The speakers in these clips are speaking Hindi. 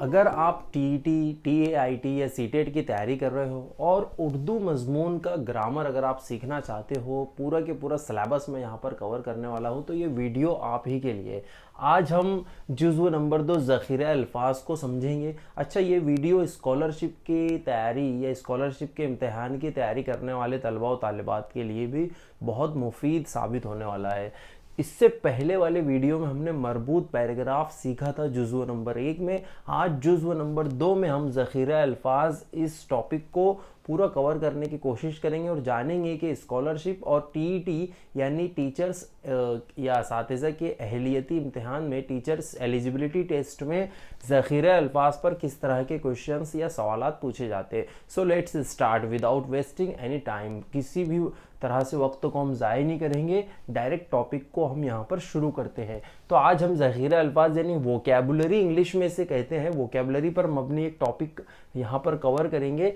अगर आप टीईटी, टीएआईटी या सीटेट की तैयारी कर रहे हो और उर्दू मजमून का ग्रामर अगर आप सीखना चाहते हो, पूरा के पूरा सिलेबस मैं यहाँ पर कवर करने वाला हूँ, तो ये वीडियो आप ही के लिए। आज हम जुज़्व नंबर 2 ज़ख़ीरा अल्फाज को समझेंगे। अच्छा, ये वीडियो स्कॉलरशिप की तैयारी या स्कॉलरशिप के इम्तिहान की तैयारी करने वाले तलबा और तालिबात के लिए भी बहुत मुफीद साबित होने वाला है। इससे पहले वाले वीडियो में हमने मरबूत पैराग्राफ सीखा था जुज़्व नंबर 1 में। आज जुज़्व नंबर 2 में हम ज़ख़ीरा अल्फाज इस टॉपिक को पूरा कवर करने की कोशिश करेंगे और जानेंगे कि स्कॉलरशिप और टीईटी यानी टीचर्स या असातिज़ा के अहलियती इम्तिहान में, टीचर्स एलिजिबिलिटी टेस्ट में ज़ख़ीरा अल्फाज पर किस तरह के क्वेश्चंस या सवालात पूछे जाते हैं। So let's start without wasting any time. किसी भी तरह से वक्त को हम ज़ाय नहीं करेंगे, डायरेक्ट टॉपिक को हम यहाँ पर शुरू करते हैं। तो आज हम ज़ख़ीरा अल्फाज यानी वोकैबुलरी इंग्लिश में से कहते हैं, वोकैबुलरी पर मबनी एक टॉपिक यहाँ पर कवर करेंगे।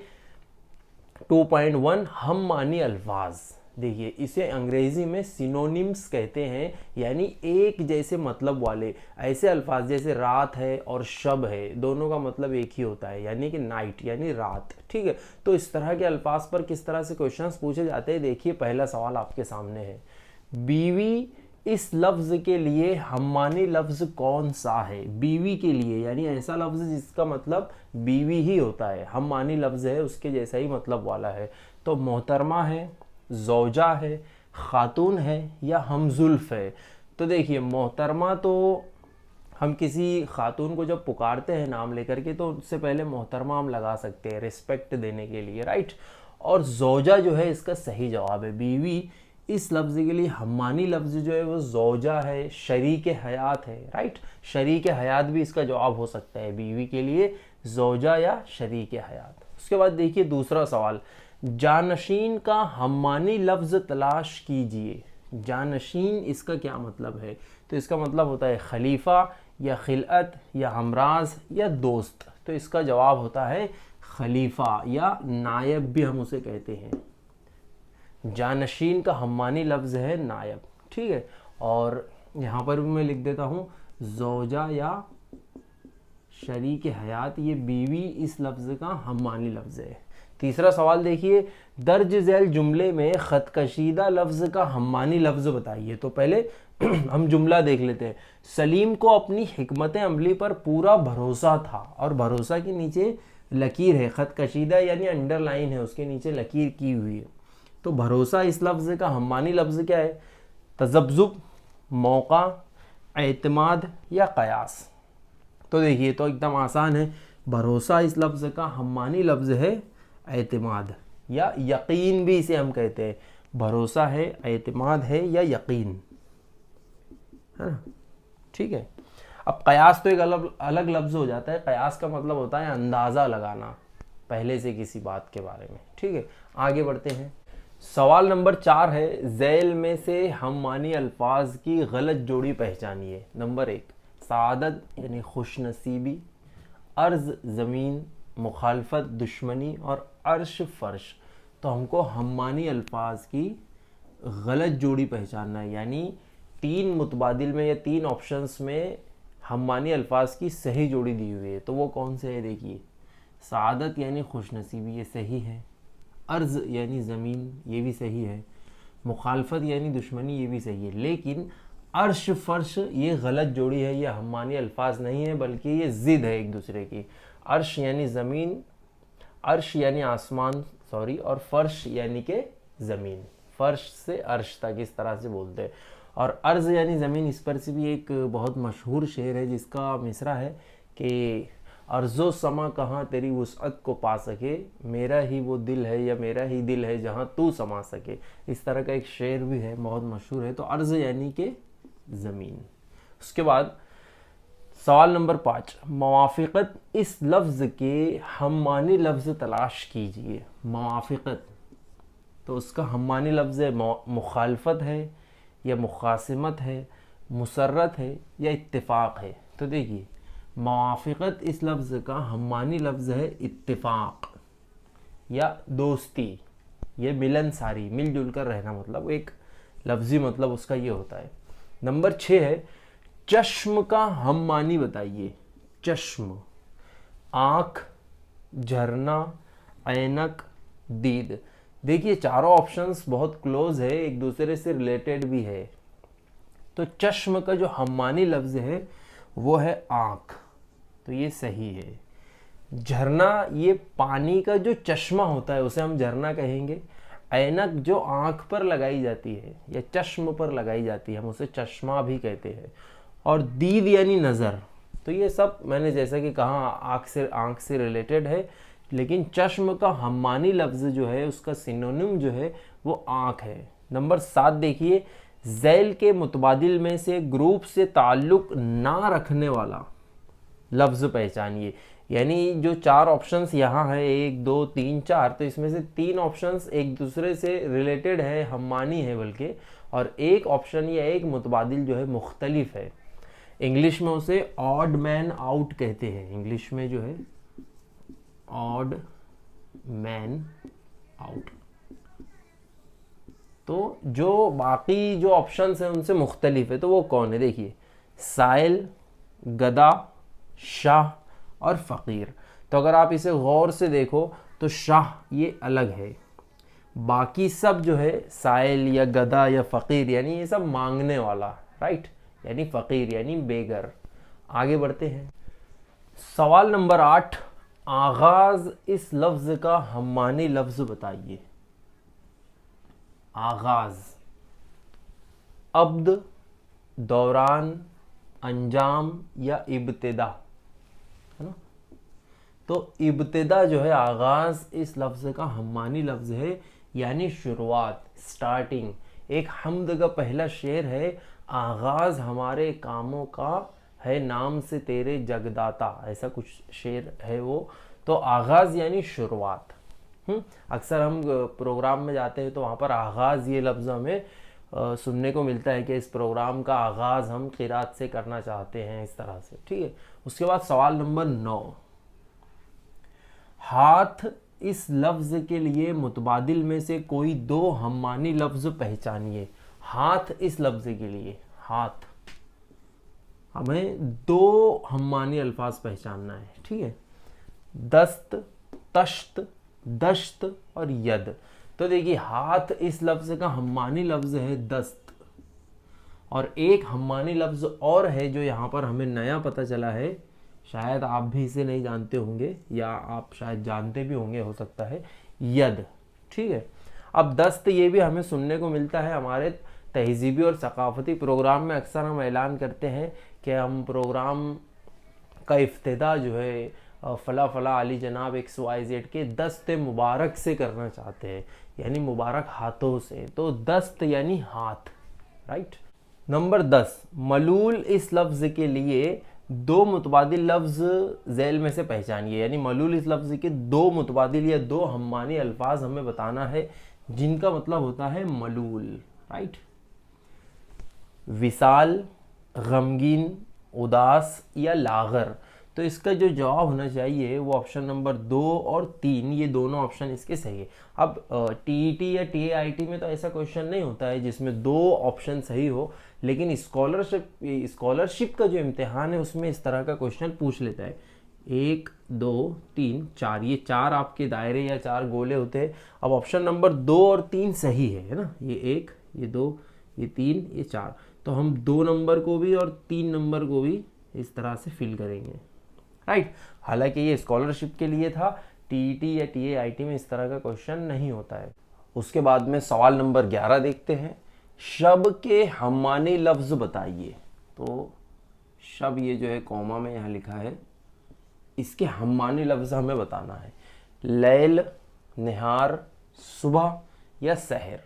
2.1 हम मानी अल्फाज। देखिए, इसे अंग्रेजी में सिनोनिम्स कहते हैं, यानी एक जैसे मतलब वाले ऐसे अल्फाज जैसे रात है और शब है, दोनों का मतलब एक ही होता है, यानी कि नाइट यानी रात। ठीक है, तो इस तरह के अल्फाज पर किस तरह से क्वेश्चंस पूछे जाते हैं। देखिए, पहला सवाल आपके सामने है, बीवी इस लफ्ज़ के लिए हममानी लफ्ज़ कौन सा है। बीवी के लिए यानी ऐसा लफ्ज़ जिसका मतलब बीवी ही होता है, हममानी लफ्ज़ है, उसके जैसा ही मतलब वाला है। तो मोहतरमा है, ज़ौजा है, ख़ातून है या हमजुल्फ़ है। तो देखिए, मोहतरमा तो हम किसी ख़ातून को जब पुकारते हैं नाम लेकर के, तो उससे पहले मोहतरमा हम लगा सकते हैं रिस्पेक्ट देने के लिए, राइट। और ज़ौजा जो है इसका सही जवाब है। बीवी इस लफ्ज़ के लिए हममानी लफ्ज़ जो है वो ज़ौजा है, शरीक हयात है, राइट। शरीक हयात भी इसका जवाब हो सकता है, बीवी के लिए ज़ौजा या शरीक हयात। उसके बाद देखिए दूसरा सवाल, जानशीन का हममानी लफ्ज़ तलाश कीजिए। जानशीन इसका क्या मतलब है। तो इसका मतलब होता है खलीफा या खिलअत या हमराज या दोस्त। तो इसका जवाब होता है खलीफा या नायब भी हम उसे कहते हैं। जानशीन का हममानी लफ्ज़ है नायब, ठीक है। और यहाँ पर भी मैं लिख देता हूँ ज़ौजा या शरीक हयात, ये बीवी इस लफ्ज़ का हममानी लफ्ज़ है। तीसरा सवाल देखिए, दर्ज झैल जुमले में ख़त कशीदा लफ्ज़ का हममानी लफ्ज़ बताइए। तो पहले हम जुमला देख लेते हैं। सलीम को अपनी हिकमत अमली पर पूरा भरोसा था, और भरोसा के नीचे लकीर है, ख़त कशीदा यानी अंडरलाइन है, उसके नीचे लकीर की हुई है। तो भरोसा इस लफ्ज़ का हममानी लफ्ज़ क्या है। तज़ब्ज़ुब, मौका, एतमाद या क़यास। तो देखिए, तो एकदम आसान है। भरोसा इस लफ्ज़ का हममानी लफ्ज़ है एतमाद या यकीन भी इसे हम कहते हैं। भरोसा है, एतमाद है या यकीन, है ना, ठीक है। अब क़यास तो एक अलग लफ्ज़ हो जाता है। क़यास का मतलब होता है अंदाज़ा लगाना पहले से किसी बात के बारे में, ठीक है। आगे बढ़ते हैं। सवाल नंबर 4 है, ज़ैल में से हममानी अल्फाज की गलत जोड़ी पहचानिए। नंबर 1 सआदत यानी खुशनसीबी, अर्ज़ ज़मीन, मुखालफत दुश्मनी और अर्श फ़र्श। तो हमको हममानी अल्फाज की गलत जोड़ी पहचानना है, यानी 3 मुतबादिल में या 3 ऑप्शंस में हममानी अल्फाज की सही जोड़ी दी हुई है। तो वो कौन से है देखिए, सआदत यानी खुशनसीबी, ये सही है। अर्ज़ यानी ज़मीन, ये भी सही है। मुखालफत यानी दुश्मनी, ये भी सही है। लेकिन अर्श फ़र्श ये गलत जोड़ी है, ये हममानी अल्फाज नहीं है, बल्कि ये ज़िद है एक दूसरे की। अर्श यानी ज़मीन, अर्श यानी आसमान, सॉरी, और फ़र्श यानी कि ज़मीन। फ़र्श से अर्श तक इस तरह से बोलते हैं। और अर्ज़ यानी ज़मीन, इस पर से भी एक बहुत मशहूर शेर है जिसका मिसरा है कि अर्ज़ो समा कहाँ तेरी वुसअत को पा सके, मेरा ही वो दिल है या मेरा ही दिल है जहाँ तू समा सके। इस तरह का एक शेर भी है, बहुत मशहूर है। तो अर्ज़ यानी कि ज़मीन। उसके बाद सवाल नंबर 5, मवाफ़िक़त इस लफ्ज़ के हममानी लफ्ज़ तलाश कीजिए। मवाफ़िक़त, तो उसका हममानी लफ्ज़ है मुखालफत है या मुखासिमत है, मुसर्रत है या इत्तिफ़ाक़ है। तो देखिए, मवाफ़िक़त इस लफ्ज़ का हममानी लफ्ज़ है इत्तिफ़ाक़ या दोस्ती, ये मिलनसारी, मिलजुल कर रहना, मतलब एक लफ्ज़ी मतलब उसका ये होता है। नंबर 6 है, चश्म का हममानी बताइए। चश्म, आँख, झरना, ऐनक, दीद। देखिए चारों ऑप्शंस बहुत क्लोज है, एक दूसरे से रिलेटेड भी है। तो चश्म का जो हम्मानी लफ्ज़ है वो है आँख, तो ये सही है। झरना ये पानी का जो चश्मा होता है उसे हम झरना कहेंगे। ऐनक जो आँख पर लगाई जाती है या चश्म पर लगाई जाती है हम उसे चश्मा भी कहते हैं। और दीद यानी नज़र, तो ये सब मैंने जैसा कि कहा आँख से रिलेटेड है, लेकिन चश्म का हम्मानी लफ्ज़ जो है उसका सिनोनिम जो है वो आँख है। नंबर 7 देखिए, ज़ैल के मुतबादिल में से ग्रुप से ताल्लुक़ ना रखने वाला लफ्ज़ पहचानिए। यानी जो 4 ऑप्शंस यहाँ है 1 2 3 4, तो इसमें से 3 ऑप्शंस एक दूसरे से रिलेटेड है, हम्मानी है बल्कि, और एक ऑप्शन या एक मुतबादिल जो है मुख्तलिफ है। इंग्लिश में उसे ऑड मैन आउट कहते हैं, इंग्लिश में जो है ऑड मैन आउट। तो जो बाकी जो ऑप्शंस हैं उनसे मुख्तलिफ है, तो वो कौन है? देखिए साइल, गदा, शाह और फ़कीर। तो अगर आप इसे गौर से देखो तो शाह ये अलग है, बाकी सब जो है साइल या गदा या फ़कीर यानी ये सब मांगने वाला, राइट, यानी फ़कीर यानी बेगर। आगे बढ़ते हैं। सवाल नंबर 8, आगाज़ इस लफ्ज़ का हम्मानी लफ्ज़ बताइए। आगाज़, अब्द, दौरान, अंजाम या इब्तिदा, है ना। तो इब्तिदा जो है आगाज़ इस लफ्ज़ का हम्मानी लफ्ज़ है, यानी शुरुआत, स्टार्टिंग। एक हम्द का पहला शेर है, आगाज़ हमारे कामों का है नाम से तेरे जगदाता, ऐसा कुछ शेर है वो। तो आगाज़ यानी शुरुआत। अक्सर हम प्रोग्राम में जाते हैं तो वहाँ पर आगाज़ ये लफ्ज़ हमें सुनने को मिलता है कि इस प्रोग्राम का आगाज़ हम क़िरात से करना चाहते हैं, इस तरह से, ठीक है। उसके बाद सवाल नंबर 9, हाथ इस लफ्ज़ के लिए मुतबादिल में से कोई 2 हम्मानी लफ्ज़ पहचानिए। हाथ इस लफ्ज़ के लिए, हाथ, हमें 2 हम्मानी अल्फाज पहचानना है, ठीक है। दस्त, तश्त, दश्त और यद। तो देखिए हाथ इस लफ्ज़ का हम्मानी लफ्ज़ है दस्त, और एक हम्मानी लफ्ज़ और है जो यहाँ पर हमें नया पता चला है, शायद आप भी इसे नहीं जानते होंगे या आप शायद जानते भी होंगे, हो सकता है, यद, ठीक है। अब दस्त ये भी हमें सुनने को मिलता है हमारे तहजीबी और सकाफ़ती प्रोग्राम में। अक्सर हम ऐलान करते हैं कि हम प्रोग्राम का इफ्तिदा जो है फ़ला फ़ला अली जनाब XYZ के दस्त मुबारक से करना चाहते हैं, यानी मुबारक हाथों से। तो दस्त यानी हाथ, राइट। नंबर 10, मलूल इस लफ्ज़ के लिए 2 मुतबादिल लफ्ज़ ज़ैल में से पहचानिए। यानी मलूल इस लफ्ज़ के 2 मुतबादिल या 2 हम्मानी अल्फाज हमें बताना है जिनका मतलब होता है मलूल, राइट। विसाल, गमगीन, उदास या लागर। तो इसका जो जवाब होना चाहिए वो ऑप्शन नंबर 2 और 3, ये दोनों ऑप्शन इसके सही है। अब TET या TAIT में तो ऐसा क्वेश्चन नहीं होता है जिसमें 2 ऑप्शन सही हो, लेकिन स्कॉलरशिप का जो इम्तिहान है उसमें इस तरह का क्वेश्चन पूछ लेता है। 1 2 3 4, ये 4 आपके दायरे या 4 गोले होते हैं। अब ऑप्शन नंबर 2 और 3 सही है ना, ये 1 ये 2 ये 3 ये 4, तो हम 2 नंबर को भी और 3 नंबर को भी इस तरह से फिल करेंगे, राइट। हालांकि ये स्कॉलरशिप के लिए था, TET या TAIT में इस तरह का क्वेश्चन नहीं होता है। उसके बाद में सवाल नंबर 11 देखते हैं, शब के हम्मानी लफ्ज़ बताइए। तो शब ये जो है कॉमा में यहाँ लिखा है, इसके हम्मानी लफ्ज़ हमें बताना है। लैल, निहार, सुबह या सहर।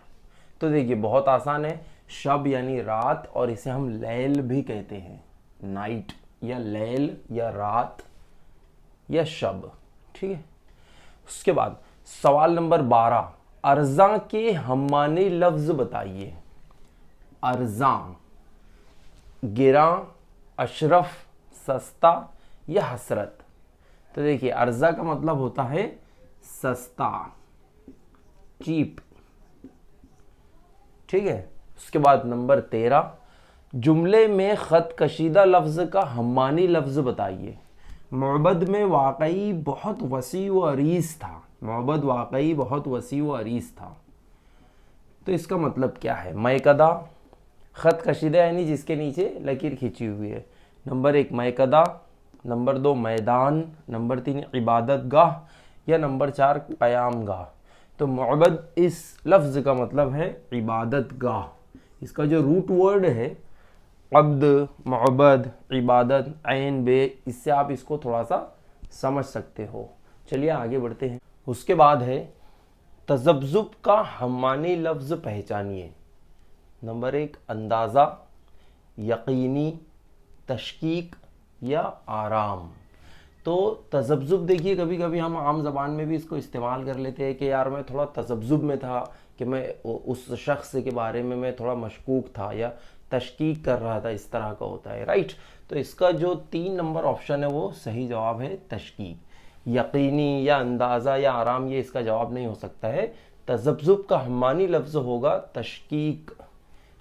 तो देखिए बहुत आसान है, शब यानी रात, और इसे हम लैल भी कहते हैं, नाइट या लैल या रात या शब, ठीक है। उसके बाद सवाल नंबर 12, अर्ज़ा के हम्मानी लफ्ज़ बताइए। अर्ज़ा, गिरा, अशरफ, सस्ता या हसरत। तो देखिए अर्ज़ा का मतलब होता है सस्ता, चीप, ठीक है। उसके बाद नंबर 13, जुमले में ख़त कशीदा लफ्ज़ का हम्मानी लफ्ज़ बताइए। मुअब्बद में वाकई बहुत वसी व अरीज था, मुअब्बद वाकई बहुत वसी व अरीज था। तो इसका मतलब क्या है? मैकदा ख़त कशीदा यानी जिसके नीचे लकीर खींची हुई है। नंबर 1 मैकदा, नंबर 2 मैदान, नंबर 3 इबादत गाह या नंबर 4 क़याम गाह। तो मुअब्बद इस लफ्ज़ का मतलब है इबादत गाह। इसका जो रूट वर्ड है अब्द, मुअब्बद, इबादत, ऐन बे, इससे आप इसको थोड़ा सा समझ सकते हो। चलिए आगे बढ़ते हैं। उसके बाद है तज़ब्ज़ुब का हम्मानी लफ्ज़ पहचानिए। नंबर 1 अंदाज़ा, यकीनी, तशकीक या आराम। तो तज़ब्ज़ुब देखिए कभी कभी हम आम ज़बान में भी इसको इस्तेमाल कर लेते हैं कि यार मैं थोड़ा तज़ब्ज़ुब में था, कि मैं उस शख्स के बारे में मैं थोड़ा मशकूक था या तशकीक कर रहा था, इस तरह का होता है, राइट। तो इसका जो 3 नंबर ऑप्शन है वो सही जवाब है तशकीक। यकीनी या अंदाज़ा या आराम ये इसका जवाब नहीं हो सकता है। तज़ब्ज़ुब का हम्मानी लफ्ज़ होगा तशकीक,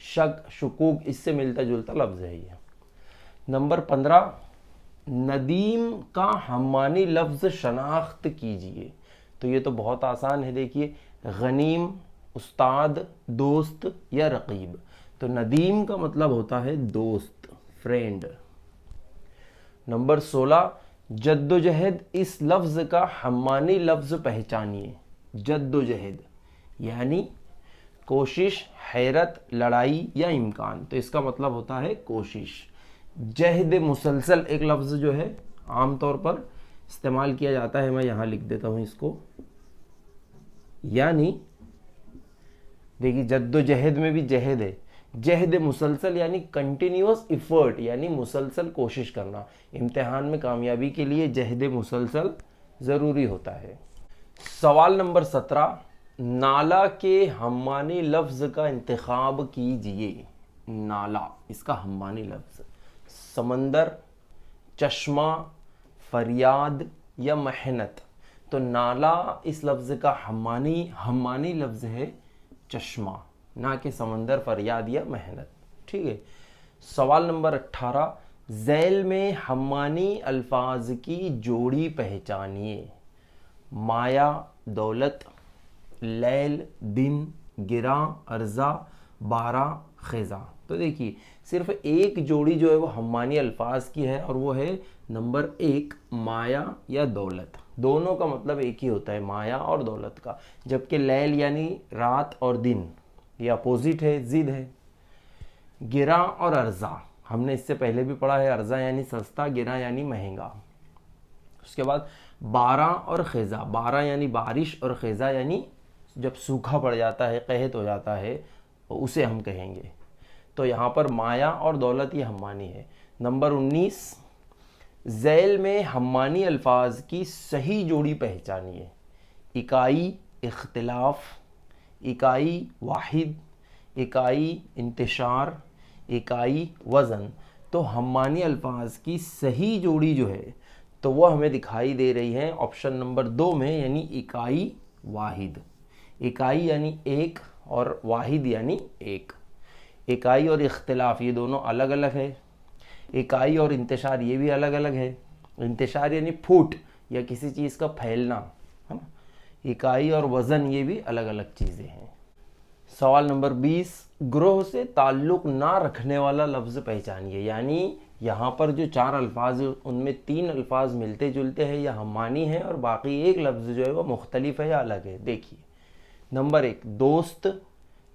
शक, शुकूक, इससे मिलता जुलता लफ्ज़ है ये। नंबर 15 नदीम का हम्मानी लफ्ज़ शनाख्त कीजिए। तो ये तो बहुत आसान है, देखिए गनीम, उस्ताद, दोस्त या रकीब। तो नदीम का मतलब होता है दोस्त, फ्रेंड। नंबर 16 जद्दोजहद, इस लफ्ज़ का हम्मानी लफ्ज़ पहचानिए। जद्दोजहद यानी कोशिश, हैरत, लड़ाई या इम्कान। तो इसका मतलब होता है कोशिश। जहद मुसलसल एक लफ्ज़ जो है आम तौर पर इस्तेमाल किया जाता है, मैं यहाँ लिख देता हूँ इसको, यानी देखिए जद्दोजहद में भी जहद है, जहद मुसलसल यानी कंटिन्यूअस इफ़र्ट, यानी मुसलसल कोशिश करना। इम्तिहान में कामयाबी के लिए जहद मुसलसल ज़रूरी होता है। सवाल नंबर 17 नाला के हम्मानी लफ्ज़ का इंतखाब कीजिए। नाला इसका हम्मानी लफ्ज़ समंदर, चश्मा, फरियाद या मेहनत। तो नाला इस लफ्ज़ का हम्मानी लफ्ज़ है चश्मा, ना कि समंदर, फरियाद या मेहनत, ठीक है। सवाल नंबर 18 ज़ैल में हम्मानी अल्फाज की जोड़ी पहचानिए। माया, दौलत, लैल, दिन, गिरा, अर्ज़ा, बारा, ख़ेज़ा। तो देखिए सिर्फ एक जोड़ी जो है वो हम्मानी अल्फाज की है और वो है नंबर 1 माया या दौलत। दोनों का मतलब एक ही होता है, माया और दौलत का। जबकि लैल यानी रात और दिन, ये अपोजिट है, ज़िद है। गिरा और अर्ज़ा हमने इससे पहले भी पढ़ा है, अर्ज़ा यानी सस्ता, गिरा यानी महंगा। उसके बाद बारा और ख़ेज़ा, बारा यानी बारिश और ख़ेज़ा यानी जब सूखा पड़ जाता है, कहत हो जाता है, तो उसे हम कहेंगे। तो यहाँ पर माया और दौलत ये हम्मानी है। नंबर 19 ज़ैल में हम्मानी अल्फाज की सही जोड़ी पहचानिए। इकाई, इख्तिलाफ, इकाई, वाहिद, इकाई, इंतशार, इकाई, वज़न। तो हम्मानी अल्फाज की सही जोड़ी जो है तो वह हमें दिखाई दे रही है ऑप्शन नंबर 2 में, यानी इकाई, वाहिद। इकाई यानी एक और वाहिद यानी एक। इकाई और इख्तिलाफ ये दोनों अलग अलग है। इकाई और इंतशार ये भी अलग अलग है। इंतशार यानी फूट या किसी चीज़ का फैलना, है ना। इकाई और वज़न ये भी अलग अलग चीज़ें हैं। सवाल नंबर 20 ग्रोह से ताल्लुक़ ना रखने वाला लफ्ज़ पहचानिए। यानी यहाँ पर जो 4 अल्फाज उनमें 3 अल्फाज मिलते जुलते हैं या हम्मानी है और बाकी एक लफ्ज़ जो है वो मुख्तलिफ है या अलग है। देखिए नंबर 1 दोस्त,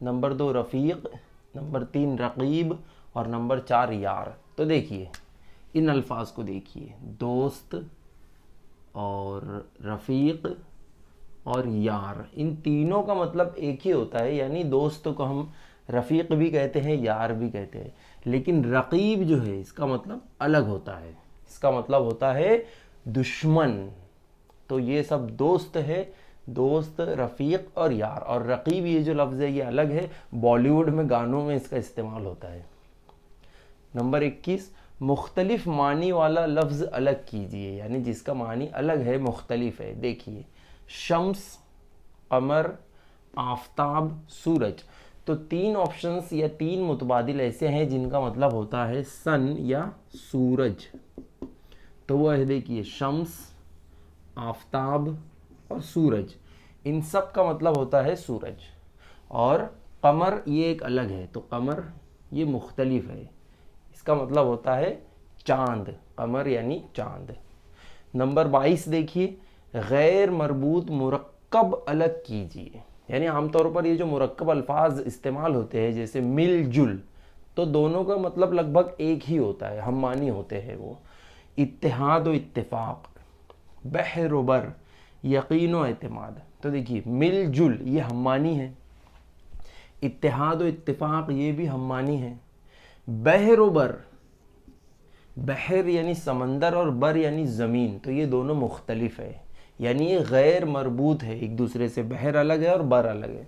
नंबर 2 रफ़ीक, नंबर 3 रकीब और नंबर 4 यार। तो देखिए इन अल्फाज को देखिए, दोस्त और रफ़ीक और यार, इन तीनों का मतलब एक ही होता है, यानी दोस्त को हम रफ़ीक भी कहते हैं, यार भी कहते हैं। लेकिन रकीब जो है इसका मतलब अलग होता है, इसका मतलब होता है दुश्मन। तो ये सब दोस्त है, दोस्त, रफ़ीक और यार। और रकीब ये जो लफ्ज़ है ये अलग है, बॉलीवुड में गानों में इसका इस्तेमाल होता है। नंबर 21 मुख्तलिफ मानी वाला लफ्ज़ अलग कीजिए, यानी जिसका मानी अलग है, मुख्तलिफ है। देखिए शम्स, कमर, आफताब, सूरज। तो 3 ऑप्शंस या 3 मुतबादिल ऐसे हैं जिनका मतलब होता है सन या सूरज। तो वो है देखिए शम्स, आफताब और सूरज, इन सब का मतलब होता है सूरज। और कमर ये एक अलग है, तो कमर ये मुख्तलिफ है, इसका मतलब होता है चांद, कमर यानी चांद। नंबर 22 देखिए, गैर मरबूत मुरक्कब अलग कीजिए। यानी आमतौर पर ये जो मुरक्कब अल्फाज इस्तेमाल होते हैं जैसे मिलजुल, तो दोनों का मतलब लगभग एक ही होता है, हम मानी होते हैं वो। इत्तेहाद व इत्तेफाक, बहर व बर, यकीन व एतमाद। तो देखिए मिलजुल ये हम मानी है, इत्तेहाद व इत्तेफाक ये भी हम मानी है। बहर व बर, बहर यानी समंदर और बर यानी ज़मीन, तो ये दोनों मुख्तलिफ है, यानी ये गैर मरबूत है एक दूसरे से, बहर अलग है और बर अलग है।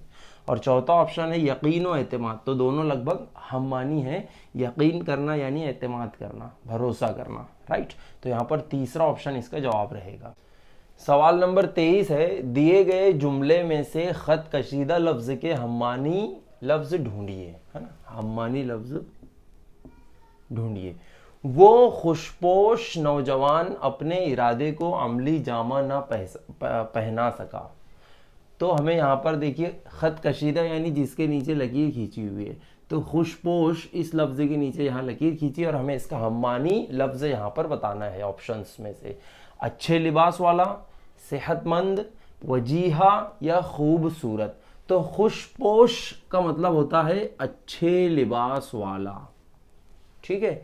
और चौथा ऑप्शन है यकीन व एतमाद, तो दोनों लगभग हम मानी है, यकीन करना यानी एतमाद करना, भरोसा करना, राइट। तो यहाँ पर तीसरा ऑप्शन इसका जवाब रहेगा। सवाल नंबर 23 है, दिए गए जुमले में से खत कशीदा लफ्ज़ के हम्मानी लफ्ज़ ढूंढिए, है ना, हम्मानी लफ्ज़ ढूंढिए। वो खुशपोश नौजवान अपने इरादे को अमली जामा ना पहना सका। तो हमें यहाँ पर देखिए ख़त कशीदा यानी जिसके नीचे लकीर खींची हुई है, तो खुशपोश इस लफ्ज़ के नीचे यहाँ लकीर खींची और हमें इसका हम्मानी लफ्ज़ यहाँ पर बताना है ऑप्शंस में से। अच्छे लिबास वाला, सेहतमंद, वजीहा या खूबसूरत। तो खुशपोश का मतलब होता है अच्छे लिबास वाला, ठीक है।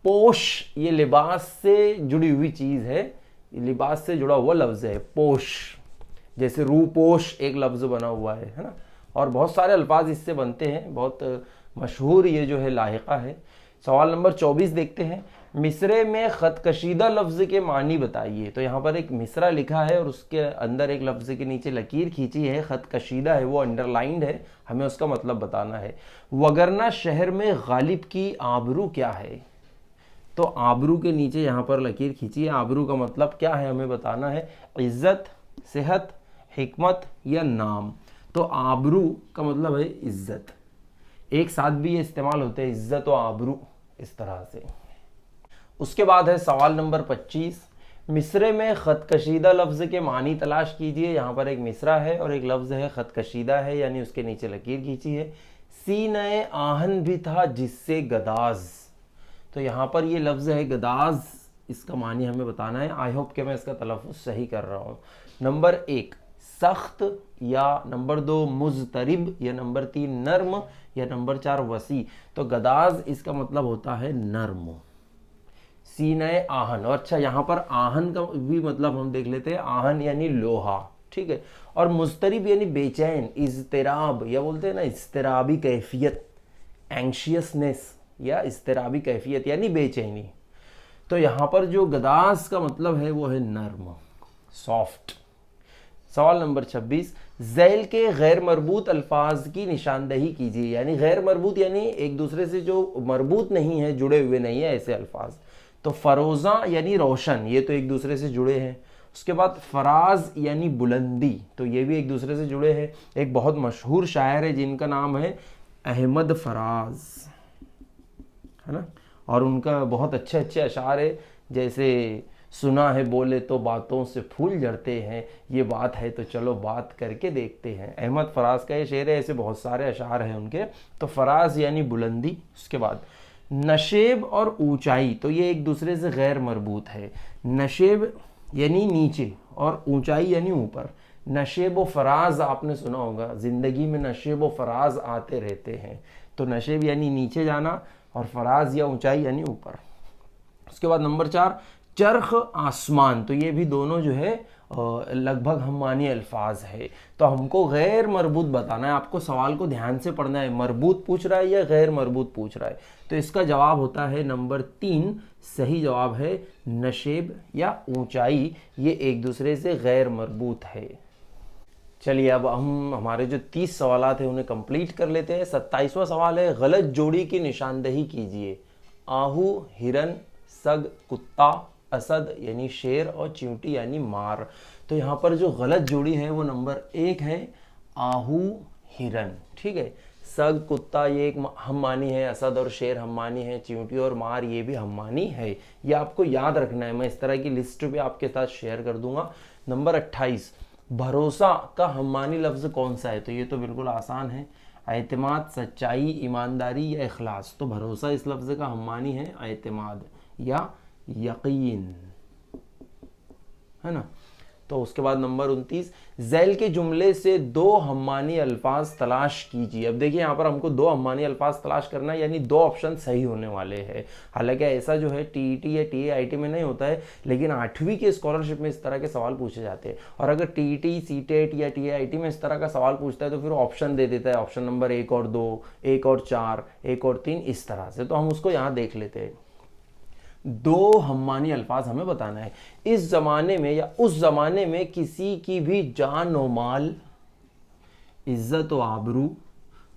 पोश ये लिबास से जुड़ी हुई चीज़ है, लिबास से जुड़ा हुआ लफ्ज़ है पोश, जैसे रूपोश एक लफ्ज़ बना हुआ है ना, और बहुत सारे अल्फाज इससे बनते हैं, बहुत मशहूर ये जो है लाहिका है। सवाल नंबर 24 देखते हैं, मिसरे में ख़त कशीदा लफ्ज़ के मानी बताइए। तो यहाँ पर एक मिसरा लिखा है और उसके अंदर एक लफ्ज़ के नीचे लकीर खींची है, ख़त कशीदा है, वो अंडरलाइंड है, हमें उसका मतलब बताना है। वगरना शहर में गालिब की आबरू क्या है। तो आबरू के नीचे यहाँ पर लकीर खींची है, आबरू का मतलब क्या है हमें बताना है, इज़्ज़त, सेहत, हिकमत या नाम। तो आबरू का मतलब है इज़्ज़त, एक साथ भी ये इस्तेमाल होते हैं, इज़्ज़त और आबरू, इस तरह से। उसके बाद है सवाल नंबर 25, मिसरे में ख़त कशीदा लफ्ज़ के मानी तलाश कीजिए। यहाँ पर एक मिसरा है और एक लफ्ज़ है ख़त कशीदा है, यानी उसके नीचे लकीर खींची है। सीने आहन भी था जिससे गदाज। तो यहाँ पर ये लफ्ज़ है गदाज, इसका मानी हमें बताना है। आई होप कि मैं इसका तलफ़ुज़ सही कर रहा हूँ। नंबर 1 सख्त, या नंबर 2 मुज़तरिब, या नंबर 3 नर्म, या नंबर 4 वसी। तो गदाज इसका मतलब होता है नर्म। सीने आहन, और अच्छा यहाँ पर आहन का भी मतलब हम देख लेते हैं, आहन यानी लोहा, ठीक है। और मुज़तरिब यानी बेचैन, इज़्तिराब, या बोलते हैं ना इज़्तिराबी कैफियत, एंशियसनेस या इज़्तिराबी कैफियत यानी बेचैनी। तो यहाँ पर जो गदास का मतलब है वो है नर्म, सॉफ्ट। सवाल नंबर 26, ज़ैल के गैर मरबूत अल्फाज की निशानदही कीजिए। यानी गैर मरबूत यानी एक दूसरे से जो मरबूत नहीं है, जुड़े हुए नहीं है, ऐसे अल्फाज। तो फरोज़ा यानी रोशन, ये तो एक दूसरे से जुड़े हैं। उसके बाद फराज यानी बुलंदी, तो ये भी एक दूसरे से जुड़े हैं। एक बहुत मशहूर शायर है जिनका नाम है अहमद फराज, है ना, और उनका बहुत अच्छे अच्छे अशार है, जैसे सुना है बोले तो बातों से फूल झड़ते हैं, ये बात है तो चलो बात करके देखते हैं। अहमद फराज का ये शेर है, ऐसे बहुत सारे अशार हैं उनके। तो फराज यानी बुलंदी। उसके बाद नशेब और ऊंचाई, तो ये एक दूसरे से गैर मरबूत है। नशेब यानी नीचे और ऊंचाई यानी ऊपर। नशेब व फराज आपने सुना होगा, ज़िंदगी में नशेब व फराज आते रहते हैं। तो नशेब यानी नीचे जाना और फराज या ऊंचाई यानी ऊपर। उसके बाद नंबर 4 चरख आसमान, तो ये भी दोनों जो है लगभग हम मानी अल्फाज है। तो हमको गैर मरबूत बताना है, आपको सवाल को ध्यान से पढ़ना है, मरबूत पूछ रहा है या गैर मरबूत पूछ रहा है। तो इसका जवाब होता है नंबर 3, सही जवाब है नशेब या ऊंचाई, ये एक दूसरे से गैर मरबूत है। चलिए अब हम हमारे जो 30 सवालात हैं उन्हें कंप्लीट कर लेते हैं। 27वां सवाल है, गलत जोड़ी की निशानदही कीजिए। आहू, हिरन, सग, कुत्ता, असद यानी शेर और चींटी यानी मार। तो यहाँ पर जो गलत जोड़ी है वो नंबर 1 है आहू हिरन, ठीक है। सग कुत्ता ये एक हम मानी है, असद और शेर हम मानी है, चींटी और मार ये भी हम मानी है। ये आपको याद रखना है, मैं इस तरह की लिस्ट भी आपके साथ शेयर कर दूंगा। नंबर 28, भरोसा का हम मानी लफ्ज़ कौन सा है? तो ये तो बिल्कुल आसान है, एतमाद, सच्चाई, ईमानदारी या इखलास। तो भरोसा इस लफ्ज़ का हम मानी है एतमाद या यकीन, है ना। तो उसके बाद नंबर 29, ज़ैल के जुमले से दो हम्मानी अल्फाज तलाश कीजिए। अब देखिए यहाँ पर हमको दो हम्मानी अल्फाज तलाश करना है, यानी दो ऑप्शन सही होने वाले हैं। हालांकि ऐसा जो है टीईटी या टीआईटी में नहीं होता है, लेकिन 8वीं के स्कॉलरशिप में इस तरह के सवाल पूछे जाते हैं। और अगर टीईटी, सीटेट या टीआईटी में इस तरह का सवाल पूछता है तो फिर ऑप्शन दे देता है, ऑप्शन नंबर 1 और 2, 1 और 4, 1 और 3, इस तरह से। तो हम उसको यहाँ देख लेते हैं। दो हम्मानी अल्फाज हमें बताना है। इस जमाने में या उस जमाने में किसी की भी जान और माल, इज्जत और आबरू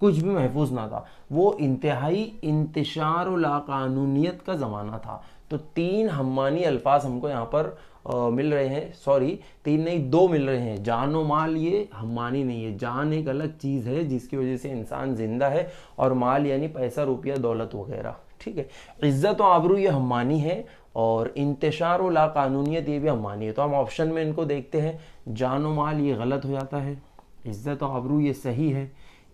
कुछ भी महफूज ना था। वो इंतहाई इंतशार और लाकानूनियत का ज़माना था। तो 3 हम्मानी अल्फाज हमको यहाँ पर मिल रहे हैं। सॉरी, 3 नहीं, 2 मिल रहे हैं। जान और माल ये हम्मानी नहीं है। जान एक अलग चीज़ है जिसकी वजह से इंसान जिंदा है, और माल यानी पैसा, रुपया, दौलत वगैरह, ठीक है। इज्जत और आबरू ये हम्मानी है, और इंतशार और लाकानूनियत ये भी हम्मानी है। तो हम ऑप्शन में इनको देखते हैं। जान और माल ये गलत हो जाता है, इज्जत और आबरू ये सही है,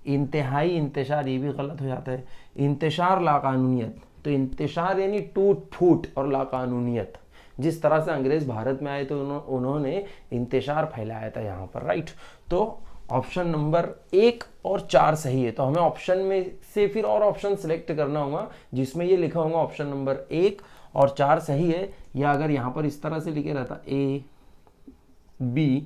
इंतहाई इंतशार ये भी गलत हो जाता है, इंतशार लाकानूनियत। तो इंतशार यानी टूट फूट, और लाकानूनियत जिस तरह से अंग्रेज भारत में आए तो उन्होंने इंतशार फैलाया था यहाँ पर, राइट। तो ऑप्शन नंबर 1 और 4 सही है। तो हमें ऑप्शन में से फिर और ऑप्शन सिलेक्ट करना होगा जिसमें ये लिखा होगा ऑप्शन नंबर 1 और 4 सही है। या अगर यहाँ पर इस तरह से लिखे रहता A, B,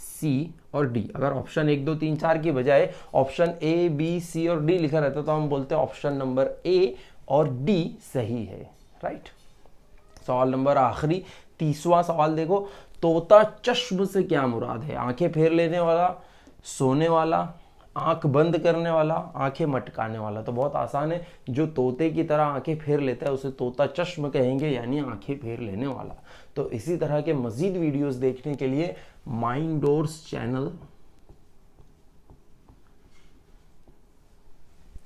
C और D, अगर ऑप्शन 1, 2, 3, 4 की बजाय ऑप्शन A, B, C और D लिखा रहता तो हम बोलते हैं ऑप्शन नंबर A और D सही है, राइट। सवाल नंबर आखिरी 30वां सवाल देखो, तोता चश्म से क्या मुराद है? आंखें फेर लेने वाला, सोने वाला, आंख बंद करने वाला, आंखें मटकाने वाला। तो बहुत आसान है, जो तोते की तरह आंखें फेर लेता है उसे तोता चश्म कहेंगे, यानी आंखें फेर लेने वाला। तो इसी तरह के मजीद वीडियोस देखने के लिए माइंड डोर्स चैनल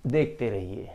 देखते रहिए।